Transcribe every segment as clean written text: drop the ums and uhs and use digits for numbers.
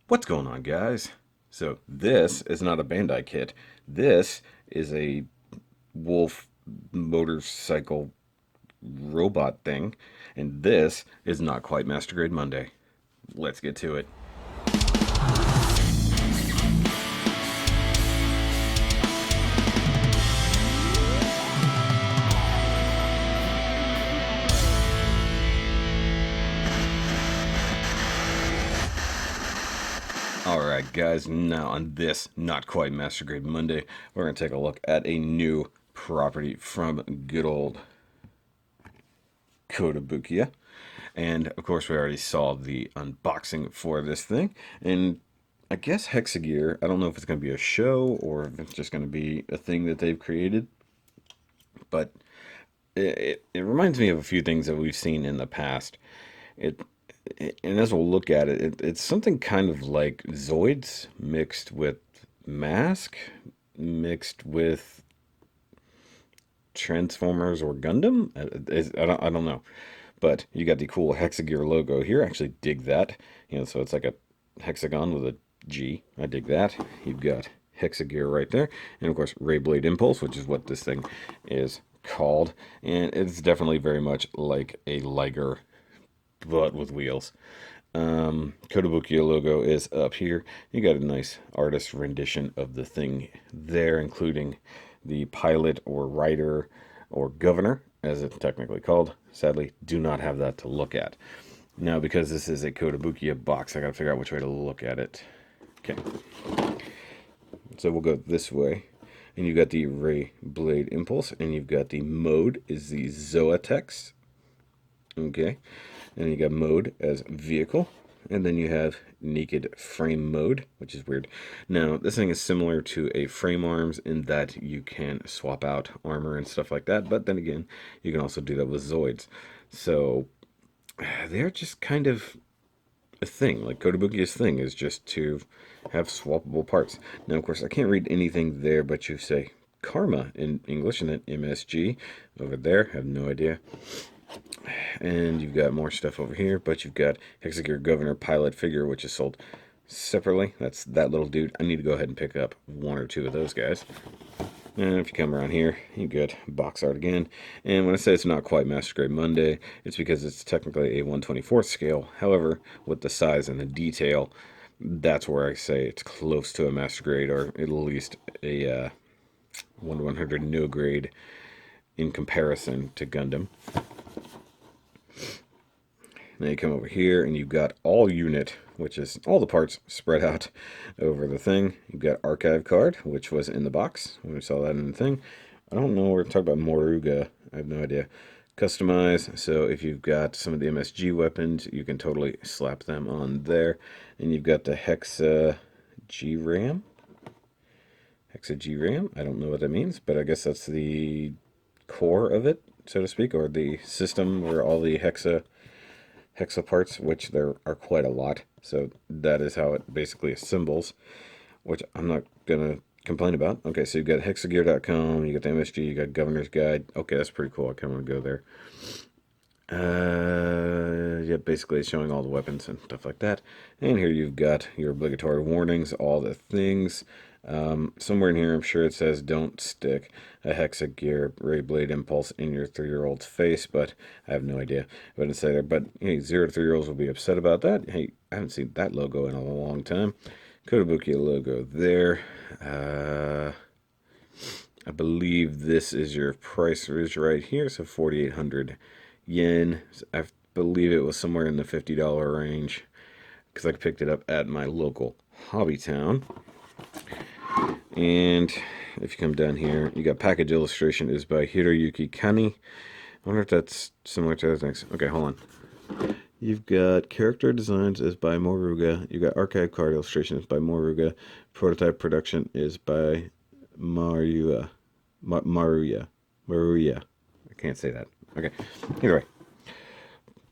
What's going on, guys? So this is not a Bandai kit. This is a wolf motorcycle robot thing. And this is not quite Master Grade Monday. Let's get to it. Alright guys, now on this not quite Master Grade Monday, we're going to take a look at a new property from good old Kotobukiya. And of course we already saw the unboxing for this thing. And I guess HEXAGEAR, I don't know if it's going to be a show or if it's just going to be a thing that they've created. But it reminds me of a few things that we've seen in the past. It and as we'll look at it, it's something kind of like Zoids mixed with Mask, mixed with Transformers or Gundam. I don't know, but you got the cool HEXAGEAR logo here. I actually dig that. So it's like a hexagon with a G. I dig that. You've got HEXAGEAR right there, and of course RAYBLADE Impulse, which is what this thing is called, and it's definitely very much like a Liger but with wheels. Kotobukiya logo is up here. You got a nice artist rendition of the thing there, including the pilot or rider or governor, as it's technically called. Sadly, do not have that to look at. Now, because this is a Kotobukiya box, I gotta figure out which way to look at it. Okay. So we'll go this way. And you've got the RAYBLADE Impulse, and you've got the mode is the Zoatex. Okay. And you got mode as vehicle, and then you have naked frame mode, which is weird. Now, this thing is similar to a frame arms in that you can swap out armor and stuff like that, but then again, you can also do that with Zoids. So, they're just kind of a thing. Like, Kotobukiya's thing is just to have swappable parts. Now, of course, I can't read anything there, but you say Karma in English, and then MSG over there. I have no idea. And you've got more stuff over here, but you've got HEXAGEAR Governor Pilot figure, which is sold separately. That's that little dude. I need to go ahead and pick up one or two of those guys. And if you come around here, you get box art again. And when I say it's not quite Master Grade Monday, it's because it's technically a 1/24 scale. However, with the size and the detail, that's where I say it's close to a Master Grade, or at least a 1/100 no grade in comparison to Gundam. Now you come over here and you've got all unit, which is all the parts spread out over the thing. You've got archive card, which was in the box when we saw that in the thing. I don't know, we're talking about Moruga. I have no idea. Customize, so if you've got some of the MSG weapons, you can totally slap them on there. And you've got the HEXAGEAR. HEXAGEAR, I don't know what that means, but I guess that's the core of it, so to speak, or the system where all the hexa parts, which there are quite a lot. So that is how it basically assembles, which I'm not going to complain about. Okay, so you've got hexagear.com, you got the MSG, you got Governor's Guide. Okay, that's pretty cool. I kind of want to go there. Yeah, basically it's showing all the weapons and stuff like that. And here you've got your obligatory warnings, all the things. Somewhere in here, I'm sure it says don't stick a HEXAGEAR RAYBLADE Impulse in your 3-year-old's face, but I have no idea what to say there. But hey, 0 to 3-year-olds will be upset about that. Hey, I haven't seen that logo in a long time. Kotobukiya logo there. I believe this is your price is right here, so 4,800 yen. I believe it was somewhere in the $50 range because I picked it up at my local hobby town. And if you come down here, you got package illustration is by Hiroyuki Kani. I wonder if that's similar to other things. Okay, hold on. You've got character designs is by Moruga. You got archive card illustrations by Moruga. Prototype production is by Maruya. Maruya. I can't say that. Okay. Either way,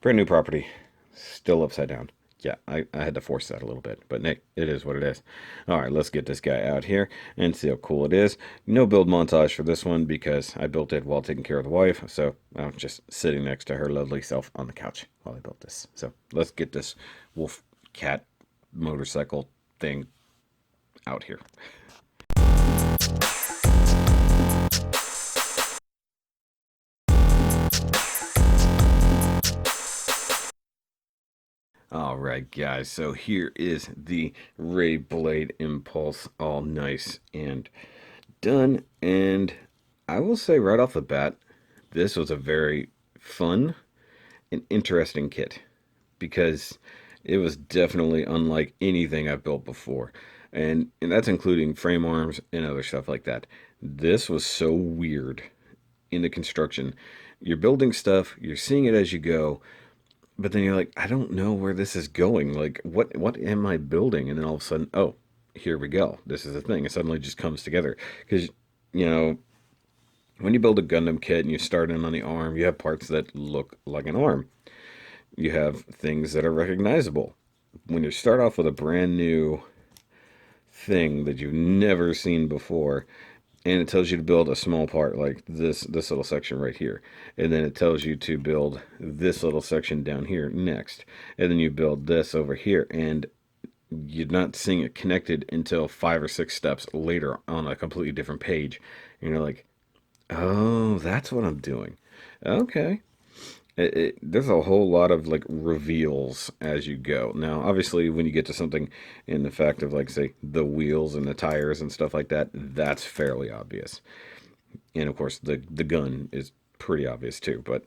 brand new property, still upside down. Yeah, I had to force that a little bit, but Nick, it is what it is. All right, let's get this guy out here and see how cool it is. No build montage for this one because I built it while taking care of the wife, so I'm just sitting next to her lovely self on the couch while I built this. So let's get this wolf cat motorcycle thing out here. Alright guys, so here is the RAYBLADE Impulse, all nice and done. And I will say right off the bat, this was a very fun and interesting kit, because it was definitely unlike anything I've built before. And that's including frame arms and other stuff like that. This was so weird in the construction. You're building stuff, you're seeing it as you go, but then you're like, I don't know where this is going. Like, what am I building? And then all of a sudden, oh, here we go. This is the thing. It suddenly just comes together. Because, you know, when you build a Gundam kit and you start in on the arm, you have parts that look like an arm. You have things that are recognizable. When you start off with a brand new thing that you've never seen before, and it tells you to build a small part like this little section right here, and then it tells you to build this little section down here next, and then you build this over here, and you're not seeing it connected until 5 or 6 steps later on a completely different page, and you're like, oh, that's what I'm doing. Okay. There's a whole lot of like reveals as you go. Now, obviously, when you get to something in the fact of like, say, the wheels and the tires and stuff like that, that's fairly obvious. And of course, the gun is pretty obvious too. But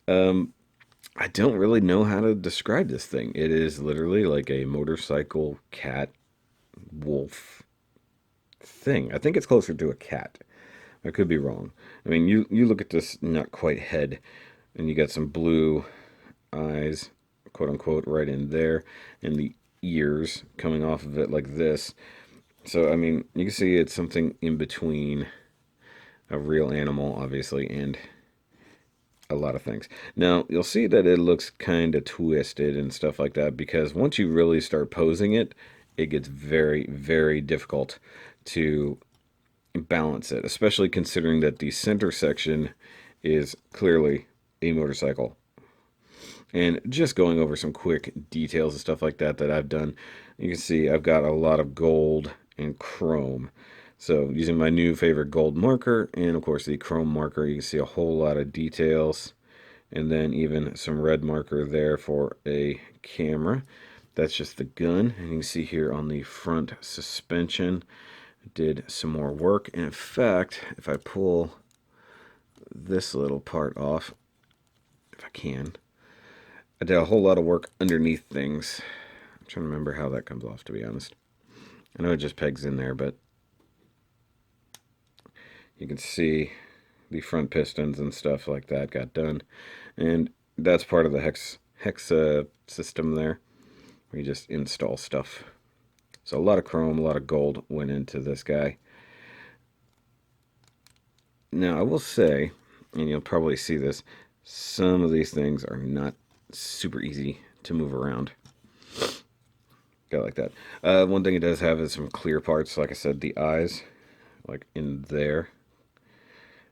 I don't really know how to describe this thing. It is literally like a motorcycle cat wolf thing. I think it's closer to a cat. I could be wrong. I mean, you look at this not quite head, and you got some blue eyes, quote unquote, right in there, and the ears coming off of it like this. So, I mean, you can see it's something in between a real animal, obviously, and a lot of things. Now, you'll see that it looks kind of twisted and stuff like that, because once you really start posing it, it gets very, very difficult to balance it, especially considering that the center section is clearly a motorcycle. And just going over some quick details and stuff like that that I've done, you can see I've got a lot of gold and chrome. So using my new favorite gold marker and of course the chrome marker, you can see a whole lot of details, and then even some red marker there for a camera. That's just the gun. And you can see here on the front suspension, did some more work. And in fact, if I pull this little part off, if I can, I did a whole lot of work underneath things. I'm trying to remember how that comes off, to be honest. I know it just pegs in there, but you can see the front pistons and stuff like that got done. And that's part of the hexa system there, where you just install stuff. So a lot of chrome, a lot of gold went into this guy. Now I will say, and you'll probably see this, some of these things are not super easy to move around. Go like that. One thing it does have is some clear parts. Like I said, the eyes, like in there.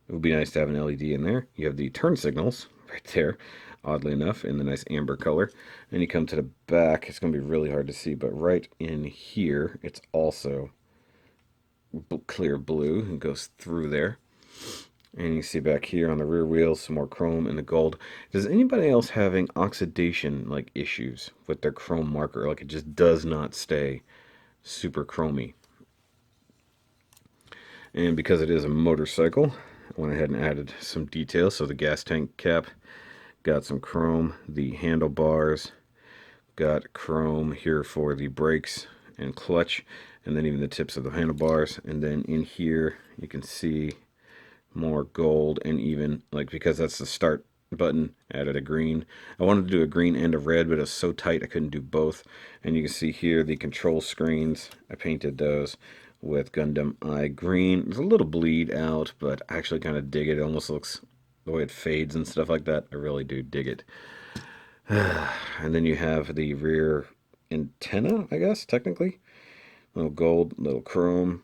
It would be nice to have an LED in there. You have the turn signals right there, oddly enough, in the nice amber color. And you come to the back, it's going to be really hard to see, but right in here, it's also clear blue and goes through there. And you see back here on the rear wheels, some more chrome and the gold. Does anybody else having oxidation like issues with their chrome marker? Like it just does not stay super chromy. And because it is a motorcycle, I went ahead and added some details. So the gas tank cap got some chrome, the handlebars got chrome here for the brakes and clutch, and then even the tips of the handlebars. And then in here you can see more gold, and even like, because that's the start button, added a green. I wanted to do a green and a red, but it was so tight I couldn't do both. And you can see here the control screens, I painted those with Gundam Eye green. There's a little bleed out, but I actually kind of dig it. It almost looks, the way it fades and stuff like that, I really do dig it. And then you have the rear antenna, I guess, technically. Little gold, little chrome,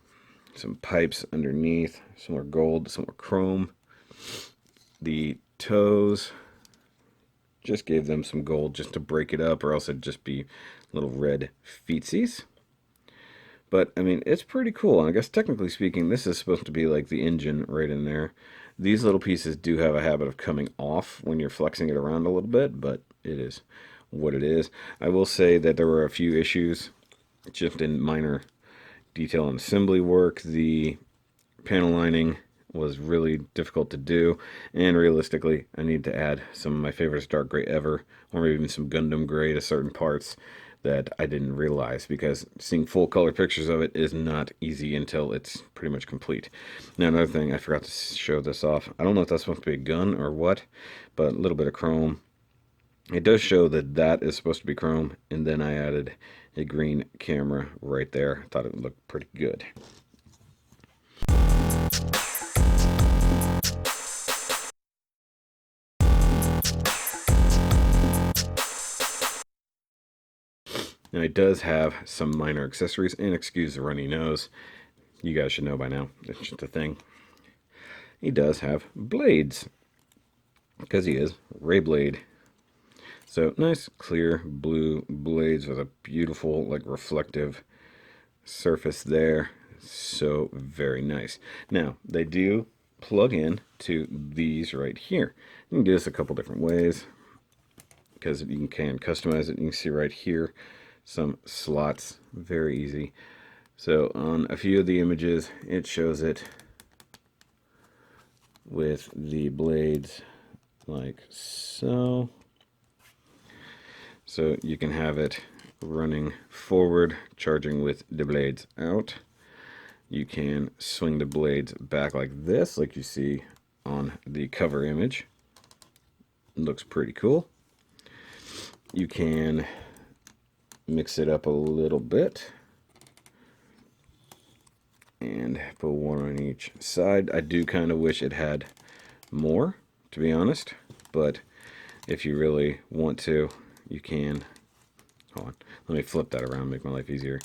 some pipes underneath, some more gold, some more chrome. The toes, Just gave them some gold just to break it up, or else it'd just be little red feetsies. But, I mean, it's pretty cool. And I guess technically speaking, this is supposed to be like the engine right in there. These little pieces do have a habit of coming off when you're flexing it around a little bit, but it is what it is. I will say that there were a few issues just in minor detail and assembly work. The panel lining was really difficult to do, and realistically, I need to add some of my favorite dark gray ever, or even some Gundam gray to certain parts that I didn't realize, because seeing full color pictures of it is not easy until it's pretty much complete. Now, another thing, I forgot to show this off. I don't know if that's supposed to be a gun or what, but a little bit of chrome. It does show that that is supposed to be chrome, and then I added a green camera right there. I thought it looked pretty good. Now, it does have some minor accessories, and excuse the runny nose. You guys should know by now. It's just a thing. He does have blades, because he is RAYBLADE. So, nice, clear blue blades with a beautiful, like, reflective surface there. So, very nice. Now, they do plug in to these right here. You can do this a couple different ways, because you can customize it. You can see right here some slots, very easy. So on a few of the images it shows it with the blades like so. So you can have it running forward, charging with the blades out. You can swing the blades back like this, like you see on the cover image. It looks pretty cool. You can mix it up a little bit and put one on each side. I do kind of wish it had more, to be honest, but if you really want to, you can. Hold on, let me flip that around, make my life easier.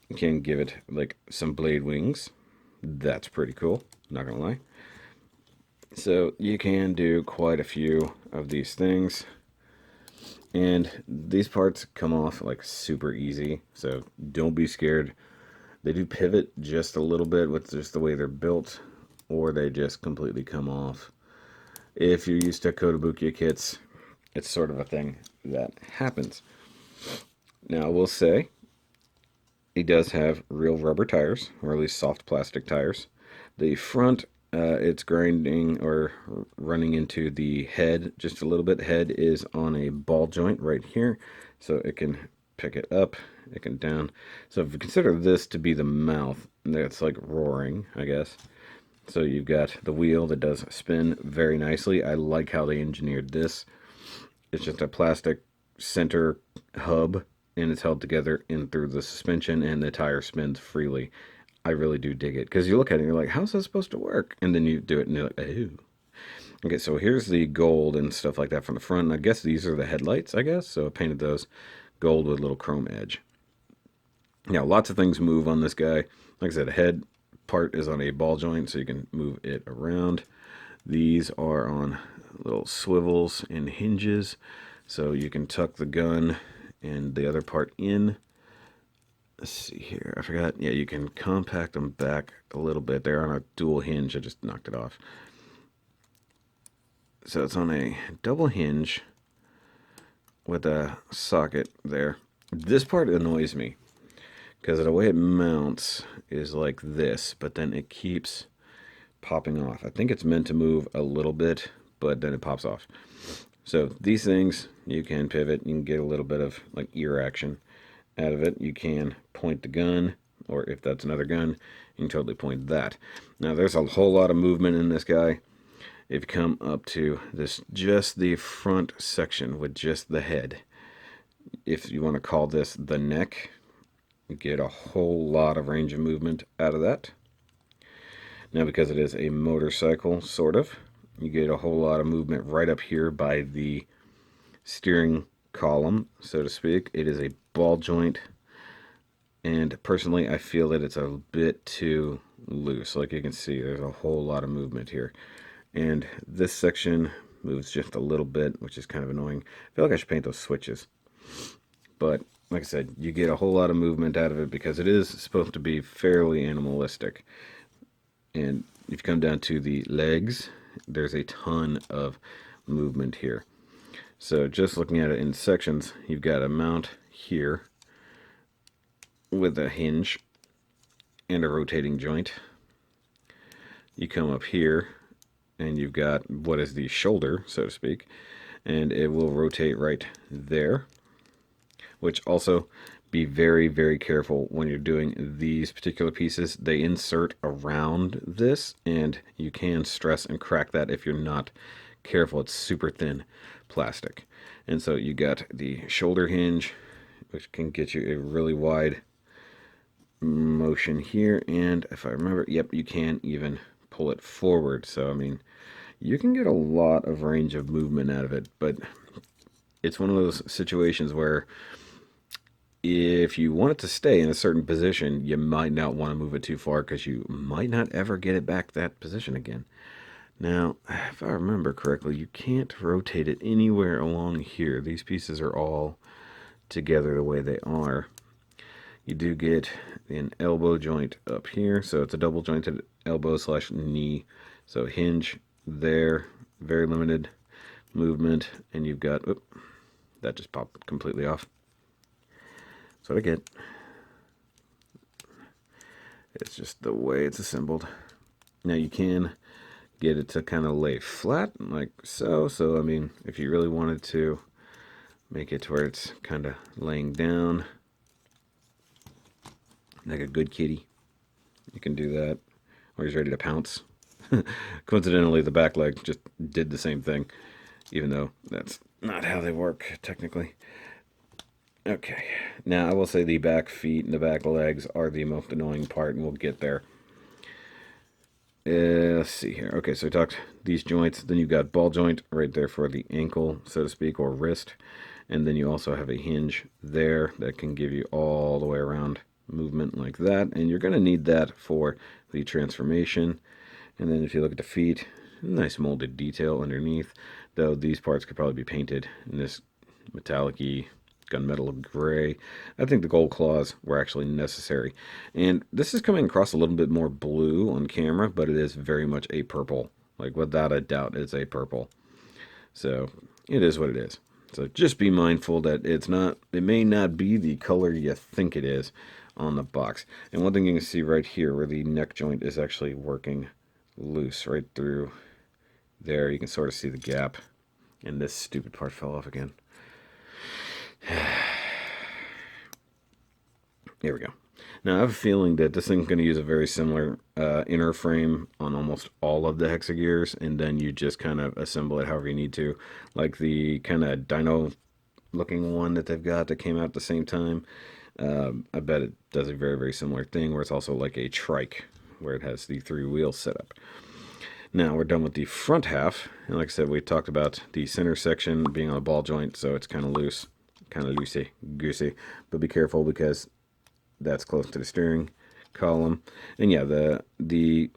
You can give it like some blade wings. That's pretty cool, not gonna lie. So you can do quite a few of these things. And these parts come off like super easy, so don't be scared. They do pivot just a little bit with just the way they're built, or they just completely come off. If you're used to Kotobukiya kits, it's sort of a thing that happens. Now, I will say, it does have real rubber tires, or at least soft plastic tires. The front, it's grinding or running into the head just a little bit. The head is on a ball joint right here, so it can pick it up, it can down. So if you consider this to be the mouth, that's like roaring, I guess. So you've got the wheel that does spin very nicely. I like how they engineered this. It's just a plastic center hub, and it's held together in through the suspension, and the tire spins freely. I really do dig it, because you look at it and you're like, how's that supposed to work? And then you do it and you're like, oh. Okay, so here's the gold and stuff like that from the front. And I guess these are the headlights, I guess. So I painted those gold with a little chrome edge. Now, lots of things move on this guy. Like I said, the head part is on a ball joint, so you can move it around. These are on little swivels and hinges, so you can tuck the gun and the other part in. Let's see here. I forgot. Yeah, you can compact them back a little bit. They're on a dual hinge. I just knocked it off. So it's on a double hinge with a socket there. This part annoys me, because the way it mounts is like this, but then it keeps popping off. I think it's meant to move a little bit, but then it pops off. So these things, you can pivot. You can get a little bit of like ear action out of it. You can point the gun, or if that's another gun, you can totally point that. Now, there's a whole lot of movement in this guy. If you come up to this, just the front section with just the head, if you want to call this the neck, you get a whole lot of range of movement out of that. Now, because it is a motorcycle, sort of, you get a whole lot of movement right up here by the steering column, so to speak. It is a ball joint, and personally I feel that it's a bit too loose. Like you can see, there's a whole lot of movement here, and this section moves just a little bit, which is kind of annoying. I feel like I should paint those switches. But like I said, you get a whole lot of movement out of it because it is supposed to be fairly animalistic. And if you come down to the legs, there's a ton of movement here. So just looking at it in sections, you've got a mount here with a hinge and a rotating joint. You come up here and you've got what is the shoulder, so to speak, and it will rotate right there, which also be very, very careful when you're doing these particular pieces. They insert around this, and you can stress and crack that if you're not careful. It's super thin plastic. And so you got the shoulder hinge, which can get you a really wide motion here, and if I remember, yep, you can even pull it forward. So I mean, you can get a lot of range of movement out of it, but it's one of those situations where if you want it to stay in a certain position, you might not want to move it too far because you might not ever get it back that position again. Now, if I remember correctly, you can't rotate it anywhere along here. These pieces are all together the way they are. You do get an elbow joint up here, so it's a double jointed elbow / knee. So hinge there, very limited movement, and you've got, oop, that just popped completely off. That's what I get. It's just the way it's assembled. Now you can get it to kind of lay flat like so. So I mean, if you really wanted to make it to where it's kind of laying down like a good kitty, you can do that. Or he's ready to pounce. Coincidentally, the back leg just did the same thing, even though that's not how they work technically. Okay, now I will say the back feet and the back legs are the most annoying part, and we'll get there. Let's see here. Okay, so we talked these joints. Then you've got ball joint right there for the ankle, so to speak, or wrist. And then you also have a hinge there that can give you all the way around movement like that. And you're going to need that for the transformation. And then if you look at the feet, nice molded detail underneath. Though these parts could probably be painted in this metallic-y gunmetal gray. I think the gold claws were actually necessary. And this is coming across a little bit more blue on camera, but it is very much a purple. Like, without a doubt, it's a purple. So it is what it is. So just be mindful that it may not be the color you think it is on the box. And one thing you can see right here where the neck joint is actually working loose right through there, you can sort of see the gap. And this stupid part fell off again. Here we go. Now I have a feeling that this thing's going to use a very similar inner frame on almost all of the HEXAGEARs, and then you just kind of assemble it however you need to. Like the kind of dino looking one that they've got that came out at the same time. I bet it does a very, very similar thing where it's also like a trike where it has the 3 wheels set up. Now we're done with the front half, and like I said, we talked about the center section being on a ball joint, so it's kind of loose. Kind of loosey-goosey, but be careful because that's close to the steering column. And yeah, the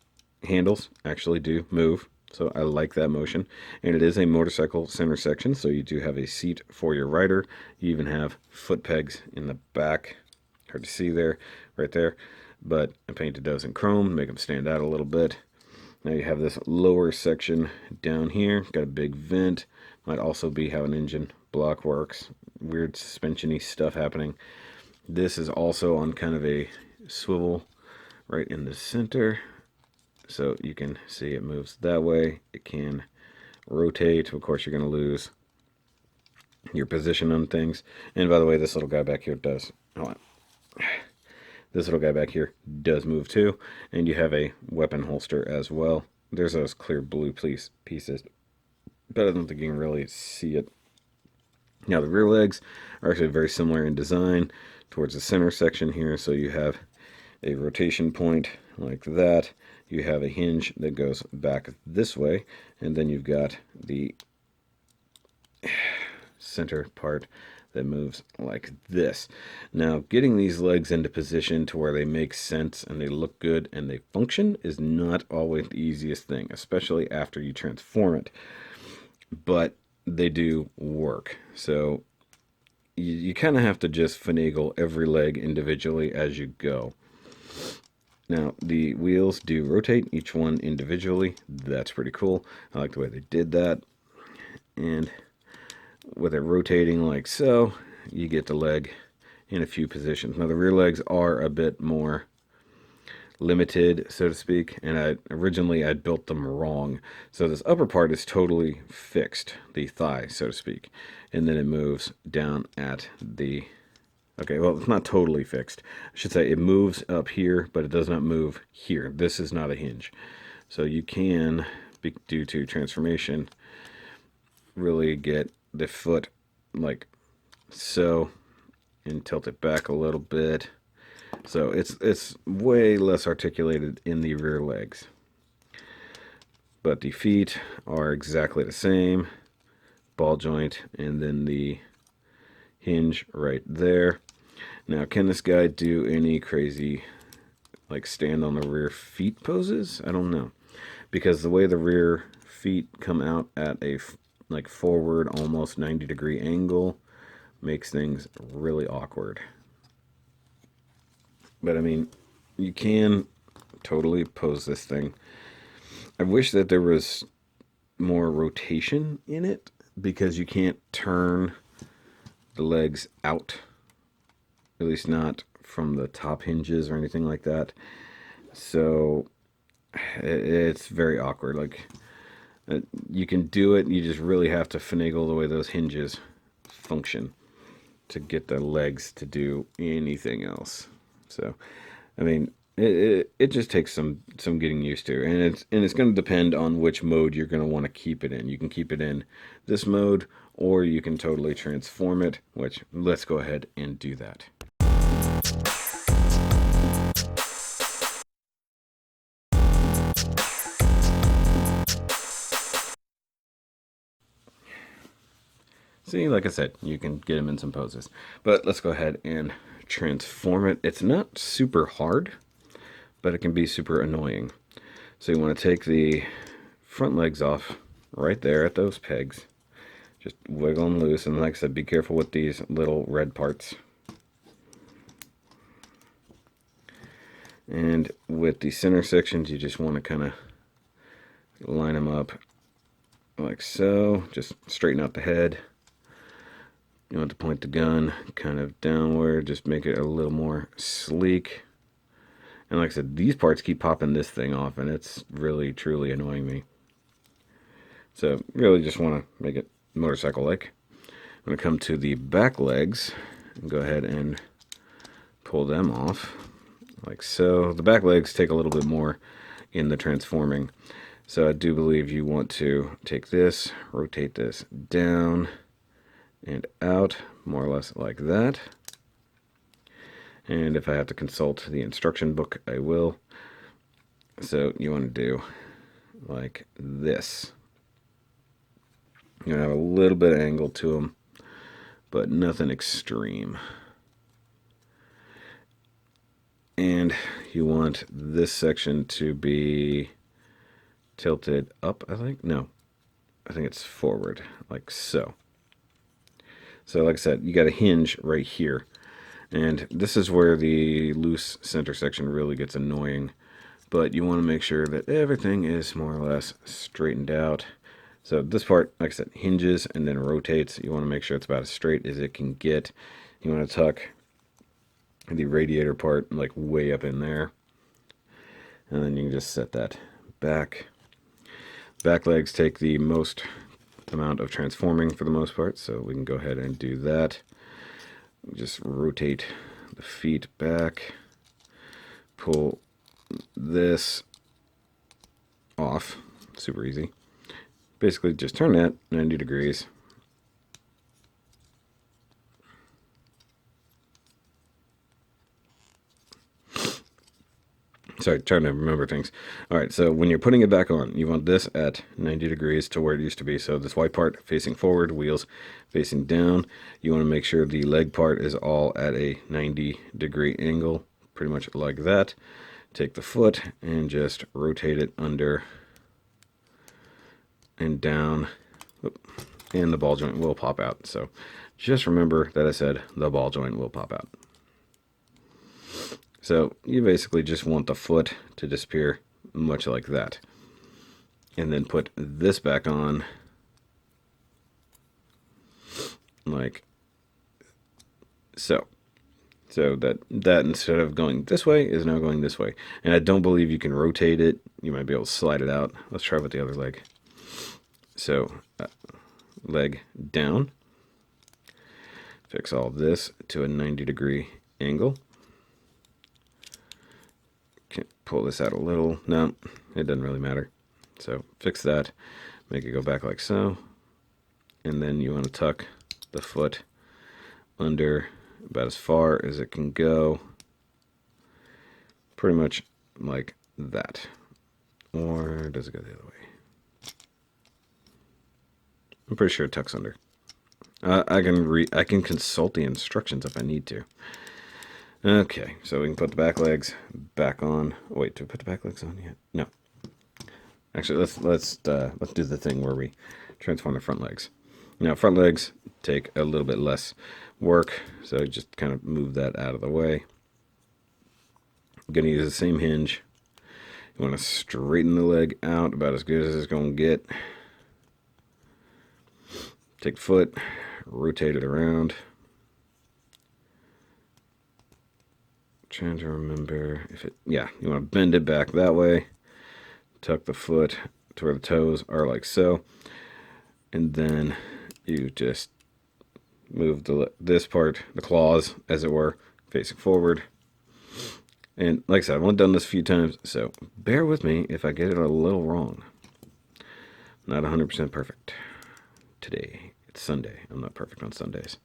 handles actually do move, so I like that motion. And it is a motorcycle center section, so you do have a seat for your rider. You even have foot pegs in the back. Hard to see there, right there, but I painted those in chrome, make them stand out a little bit. Now you have this lower section down here, got a big vent. Might also be how an engine block works. Weird suspension-y stuff happening. This is also on kind of a swivel right in the center. So you can see it moves that way. It can rotate. Of course, you're going to lose your position on things. And by the way, this little guy back here does. Hold on. This little guy back here does move too. And you have a weapon holster as well. There's those clear blue pieces, but I don't think you can really see it. Now the rear legs are actually very similar in design towards the center section here. So you have a rotation point like that. You have a hinge that goes back this way, and then you've got the center part that moves like this. Now, getting these legs into position to where they make sense and they look good and they function is not always the easiest thing, especially after you transform it. but they do work. So you kind of have to just finagle every leg individually as you go. Now, the wheels do rotate, each one individually. That's pretty cool. I like the way they did that. And with it rotating like so, you get the leg in a few positions. Now, the rear legs are a bit more limited, so to speak, and originally I built them wrong. So this upper part is totally fixed, the thigh, so to speak, and then it moves down at the... Okay, well, it's not totally fixed. I should say it moves up here, but it does not move here. This is not a hinge. So you can, due to transformation, really get the foot like so and tilt it back a little bit. So it's way less articulated in the rear legs. But the feet are exactly the same. Ball joint and then the hinge right there. Now, can this guy do any crazy, like, stand on the rear feet poses? I don't know. Because the way the rear feet come out at a, like, forward, almost 90-degree angle makes things really awkward. But, I mean, you can totally pose this thing. I wish that there was more rotation in it, because you can't turn the legs out. At least not from the top hinges or anything like that. So it's very awkward. Like, you can do it, you just really have to finagle the way those hinges function to get the legs to do anything else. So, I mean, it just takes some getting used to, and it's going to depend on which mode you're going to want to keep it in. You can keep it in this mode, or you can totally transform it, which let's go ahead and do that. See, like I said, you can get them in some poses. But let's go ahead and transform it. It's not super hard, but it can be super annoying. So you want to take the front legs off right there at those pegs. Just wiggle them loose, and like I said, be careful with these little red parts. And with the center sections, you just want to kind of line them up like so. Just straighten out the head. You want to point the gun kind of downward, just make it a little more sleek. And like I said, these parts keep popping this thing off, and it's really, truly annoying me. So really just want to make it motorcycle-like. I'm going to come to the back legs and go ahead and pull them off like so. The back legs take a little bit more in the transforming. So I do believe you want to take this, rotate this down and out, more or less like that. And if I have to consult the instruction book, I will. So you want to do like this. You're going to have a little bit of angle to them, but nothing extreme. And you want this section to be tilted up, I think. No, I think it's forward, like so. So like I said, you got a hinge right here. And this is where the loose center section really gets annoying. But you want to make sure that everything is more or less straightened out. So this part, like I said, hinges and then rotates. You want to make sure it's about as straight as it can get. You want to tuck the radiator part like way up in there. And then you can just set that back. Back legs take the most amount of transforming for the most part, so we can go ahead and do that. Just rotate the feet back, pull this off, super easy. Basically just turn that 90 degrees. Sorry, trying to remember things. Alright, so when you're putting it back on, you want this at 90 degrees to where it used to be. So this white part facing forward, wheels facing down. You want to make sure the leg part is all at a 90-degree angle, pretty much like that. Take the foot and just rotate it under and down and the ball joint will pop out. So just remember that I said the ball joint will pop out. So you basically just want the foot to disappear, much like that. And then put this back on like so. So that instead of going this way is now going this way. And I don't believe you can rotate it. You might be able to slide it out. Let's try with the other leg. So leg down. Fix all this to a 90-degree angle. Can pull this out a little. No, it doesn't really matter. So fix that. Make it go back like so. And then you want to tuck the foot under about as far as it can go. Pretty much like that. Or does it go the other way? I'm pretty sure it tucks under. I can consult the instructions if I need to. Okay, so we can put the back legs back on. Wait, do we put the back legs on yet? No. Actually, let's do the thing where we transform the front legs. Now, front legs take a little bit less work, so just kind of move that out of the way. I'm going to use the same hinge. You want to straighten the leg out about as good as it's going to get. Take the foot, rotate it around. Trying to remember if it, yeah, you want to bend it back that way. Tuck the foot to where the toes are like so. And then you just move this part, the claws, as it were, facing forward. And like I said, I've only done this a few times, so bear with me if I get it a little wrong. Not 100% perfect today. It's Sunday. I'm not perfect on Sundays.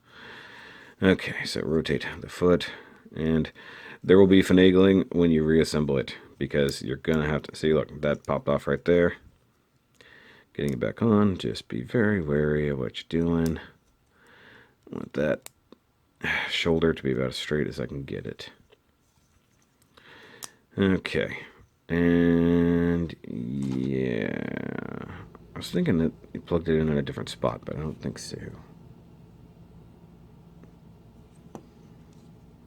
Okay, so rotate the foot, and there will be finagling when you reassemble it, because you're going to have to, see, look, that popped off right there. Getting it back on, just be very wary of what you're doing. I want that shoulder to be about as straight as I can get it. Okay, and yeah, I was thinking that you plugged it in a different spot, but I don't think so.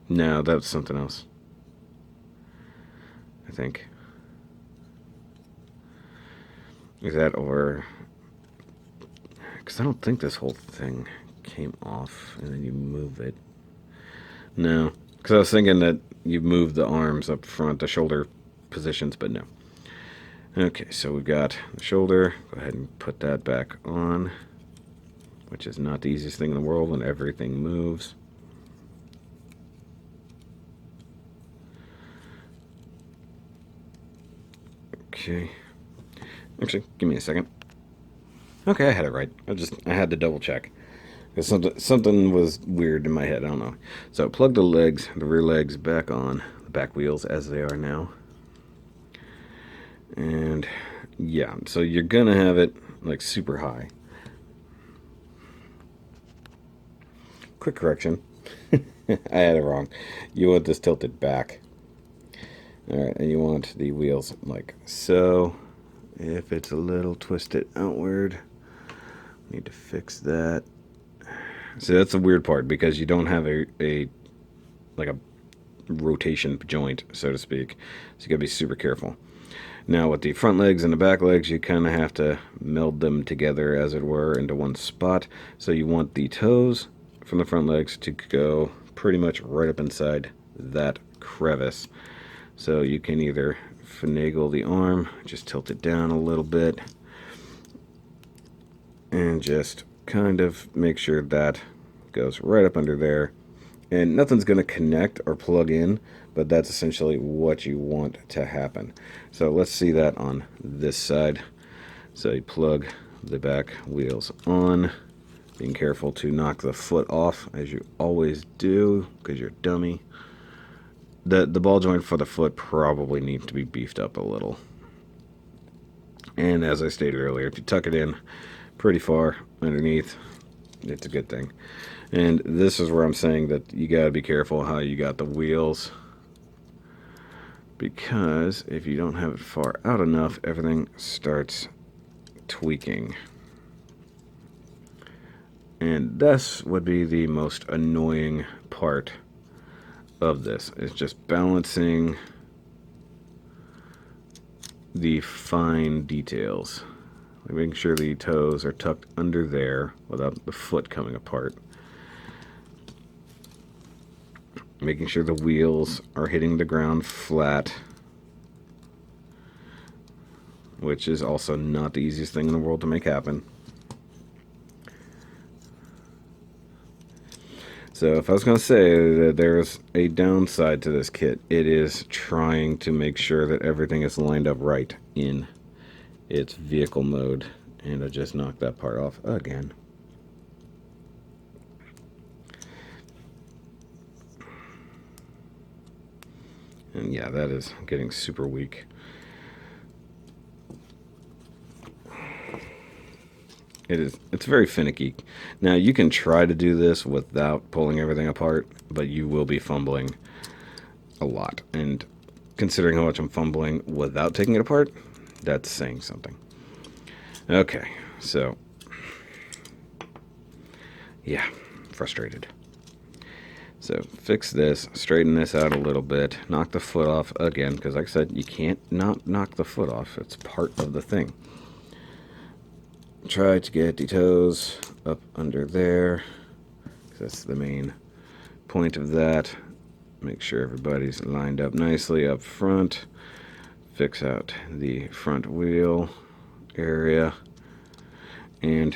No, that was something else, I think. Is that, or, because I don't think this whole thing came off and then you move it. No, because I was thinking that you move the arms up front, the shoulder positions, but no. Okay, so we've got the shoulder. Go ahead and put that back on, which is not the easiest thing in the world when everything moves. Okay. Actually, give me a second. Okay, I had it right. I had to double check. Because something was weird in my head, I don't know. So plug the legs, the rear legs back on, the back wheels as they are now. And yeah, so you're gonna have it like super high. Quick correction. I had it wrong. You want this tilted back. Alright, and you want the wheels like so. If it's a little twisted outward, need to fix that. So that's the weird part, because you don't have a rotation joint, so to speak. So you gotta be super careful. Now with the front legs and the back legs, you kind of have to meld them together, as it were, into one spot. So you want the toes from the front legs to go pretty much right up inside that crevice. So you can either finagle the arm, just tilt it down a little bit, and just kind of make sure that goes right up under there. And nothing's going to connect or plug in, but that's essentially what you want to happen. So let's see that on this side. So you plug the back wheels on, being careful to knock the foot off, as you always do, because you're a dummy. The ball joint for the foot probably needs to be beefed up a little. And as I stated earlier, if you tuck it in pretty far underneath, it's a good thing. And this is where I'm saying that you got to be careful how you got the wheels, because if you don't have it far out enough, everything starts tweaking. And this would be the most annoying part of this. It's just balancing the fine details. Like making sure the toes are tucked under there without the foot coming apart. Making sure the wheels are hitting the ground flat, which is also not the easiest thing in the world to make happen. So if I was going to say that there's a downside to this kit, it is trying to make sure that everything is lined up right in its vehicle mode. And I just knocked that part off again. And yeah, that is getting super weak. It's very finicky. Now you can try to do this without pulling everything apart, but you will be fumbling a lot. And considering how much I'm fumbling without taking it apart, that's saying something. Okay, so yeah, frustrated. So fix this, straighten this out a little bit, knock the foot off again, because like I said, you can't not knock the foot off. It's part of the thing. Try to get the toes up under there, because that's the main point of that. Make sure everybody's lined up nicely up front. Fix out the front wheel area. And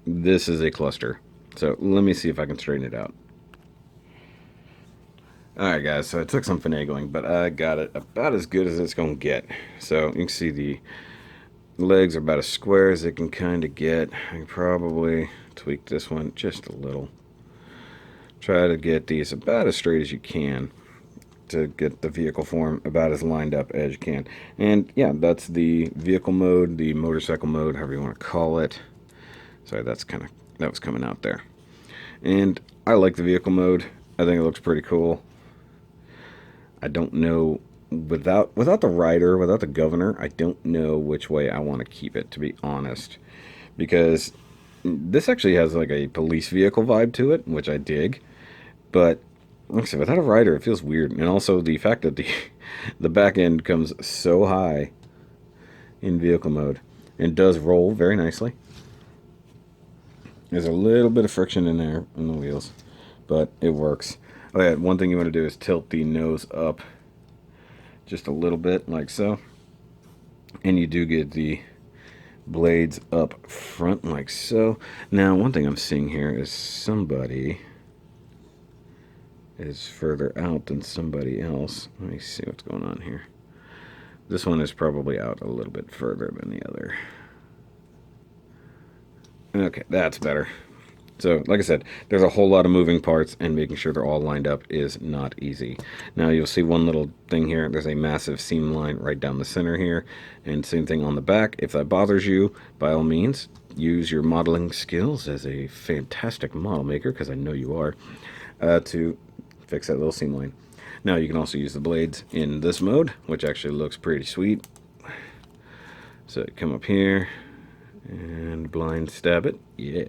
this is a cluster. So let me see if I can straighten it out. Alright guys, so it took some finagling, but I got it about as good as it's going to get. So you can see the legs are about as square as it can kind of get. I can probably tweak this one just a little. Try to get these about as straight as you can to get the vehicle form about as lined up as you can. And yeah, that's the vehicle mode, the motorcycle mode, however you want to call it. Sorry, that was coming out there. And I like the vehicle mode. I think it looks pretty cool. I don't know, without the rider, without the governor, I don't know which way I want to keep it, to be honest. Because this actually has like a police vehicle vibe to it, which I dig. But like I said, without a rider, it feels weird. And also the fact that the back end comes so high in vehicle mode and does roll very nicely. There's a little bit of friction in there on the wheels, but it works. Oh yeah, one thing you want to do is tilt the nose up just a little bit, like so. And you do get the blades up front, like so. Now, one thing I'm seeing here is somebody is further out than somebody else. Let me see what's going on here. This one is probably out a little bit further than the other. Okay, that's better. So, like I said, there's a whole lot of moving parts, and making sure they're all lined up is not easy. Now, you'll see one little thing here. There's a massive seam line right down the center here, and same thing on the back. If that bothers you, by all means, use your modeling skills as a fantastic model maker, because I know you are, to fix that little seam line. Now, you can also use the blades in this mode, which actually looks pretty sweet. So, come up here and blind stab it. Yeah.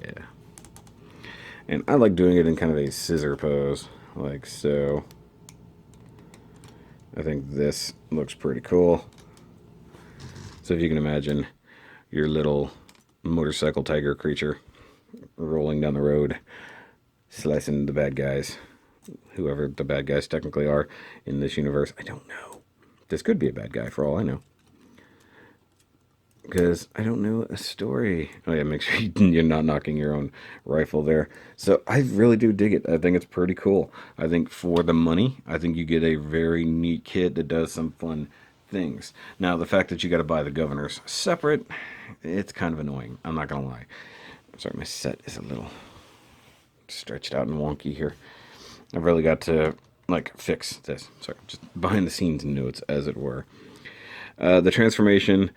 And I like doing it in kind of a scissor pose, like so. I think this looks pretty cool. So if you can imagine your little motorcycle tiger creature rolling down the road, slicing the bad guys, whoever the bad guys technically are in this universe. I don't know. This could be a bad guy for all I know. Because I don't know a story. Oh yeah, make sure you're not knocking your own rifle there. So I really do dig it. I think it's pretty cool. I think for the money, I think you get a very neat kit that does some fun things. Now, the fact that you got to buy the governors separate, it's kind of annoying. I'm not going to lie. Sorry, my set is a little stretched out and wonky here. I've really got to, like, fix this. Sorry, just behind the scenes notes, as it were. The transformation,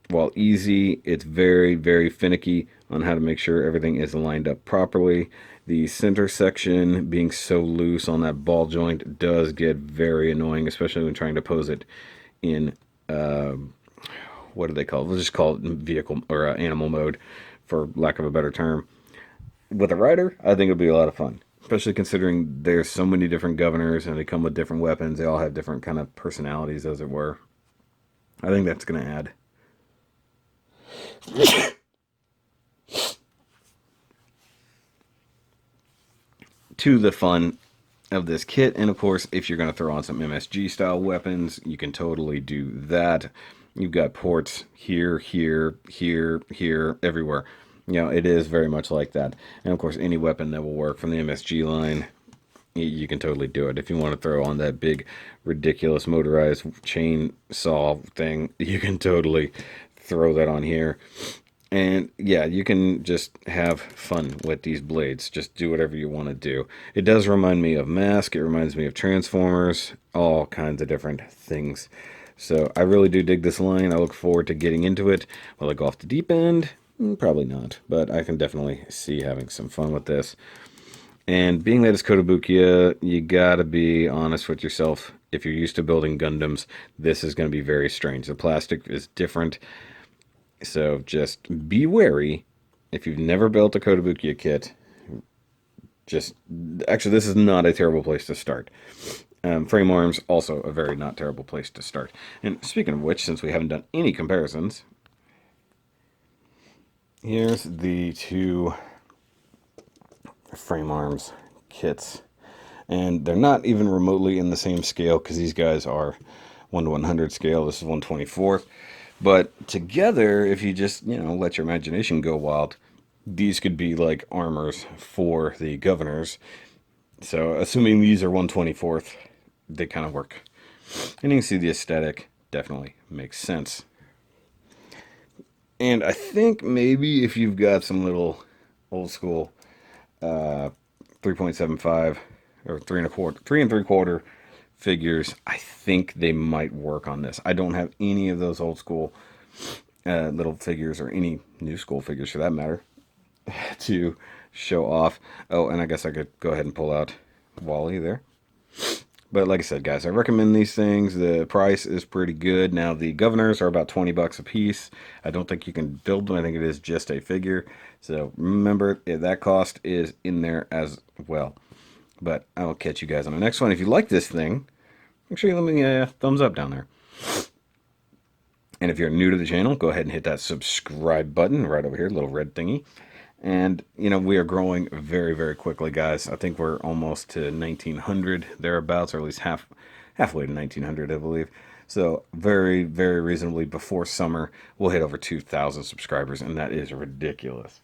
while easy, it's very, very finicky on how to make sure everything is lined up properly. The center section being so loose on that ball joint does get very annoying, especially when trying to pose it in, what do they call it? We'll just call it vehicle or animal mode, for lack of a better term. with a rider, I think it'll be a lot of fun. Especially considering there's so many different governors and they come with different weapons. They all have different kind of personalities, as it were. I think that's going to add to the fun of this kit. And of course, if you're going to throw on some MSG style weapons, you can totally do that. You've got ports here, here, here, here, everywhere. You know, it is very much like that. And of course, any weapon that will work from the MSG line, you can totally do it. If you want to throw on that big, ridiculous motorized chainsaw thing, you can totally throw that on here. And yeah, you can just have fun with these blades. Just do whatever you want to do. It does remind me of Mask. It reminds me of Transformers. All kinds of different things. So I really do dig this line. I look forward to getting into it. Will I go off the deep end? Probably not. But I can definitely see having some fun with this. And being that it's Kotobukiya, you gotta be honest with yourself. If you're used to building Gundams, this is going to be very strange. The plastic is different. So just be wary. If you've never built a Kotobukiya kit, actually, this is not a terrible place to start. Frame arms, also a very not terrible place to start. And speaking of which, since we haven't done any comparisons, here's the two frame arms kits. And they're not even remotely in the same scale because these guys are 1 to 100 scale. This is 1/24th. But together, if you just, let your imagination go wild, these could be like armors for the governors. So assuming these are 1/24th, they kind of work. And you can see the aesthetic definitely makes sense. And I think maybe if you've got some little old school 3.75 or 3 3/4 figures, I think they might work on this. I don't have any of those old school little figures, or any new school figures for that matter, to show off. Oh, and I guess I could go ahead and pull out Wally there. But like I said, guys, I recommend these things. The price is pretty good. Now, the governors are about 20 bucks a piece. I don't think you can build them. I think it is just a figure. So remember, that cost is in there as well. But I will catch you guys on the next one. If you like this thing, make sure you let me a thumbs up down there. And if you're new to the channel, go ahead and hit that subscribe button right over here, little red thingy. And, we are growing very, very quickly, guys. I think we're almost to 1,900 thereabouts, or at least halfway to 1,900, I believe. So very, very reasonably before summer, we'll hit over 2,000 subscribers, and that is ridiculous.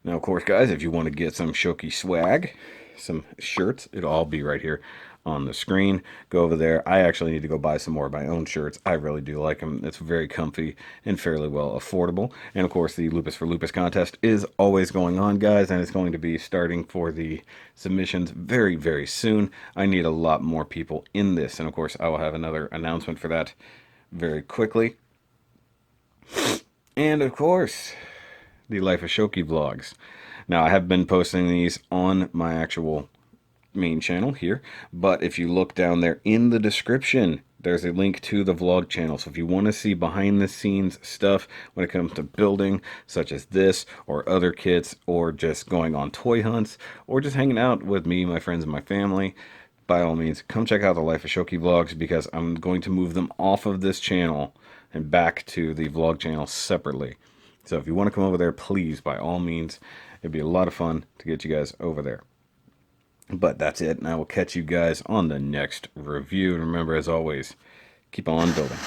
Now, of course, guys, if you want to get some Shoki swag, some shirts, it'll all be right here on the screen. Go over there. I actually need to go buy some more of my own shirts. I really do like them. It's very comfy and fairly well affordable. And of course, the Lupus for Lupus contest is always going on, guys, and it's going to be starting for the submissions very, very soon. I need a lot more people in this, and of course, I will have another announcement for that very quickly. And of course, the Life of Shoki vlogs. Now, I have been posting these on my actual main channel here, but if you look down there in the description, there's a link to the vlog channel. So if you want to see behind the scenes stuff when it comes to building, such as this or other kits, or just going on toy hunts, or just hanging out with me, my friends, and my family, by all means, come check out the Life of Shoki vlogs, because I'm going to move them off of this channel and back to the vlog channel separately. So if you want to come over there, please, by all means, it'd be a lot of fun to get you guys over there. But that's it, and I will catch you guys on the next review. And remember, as always, keep on building.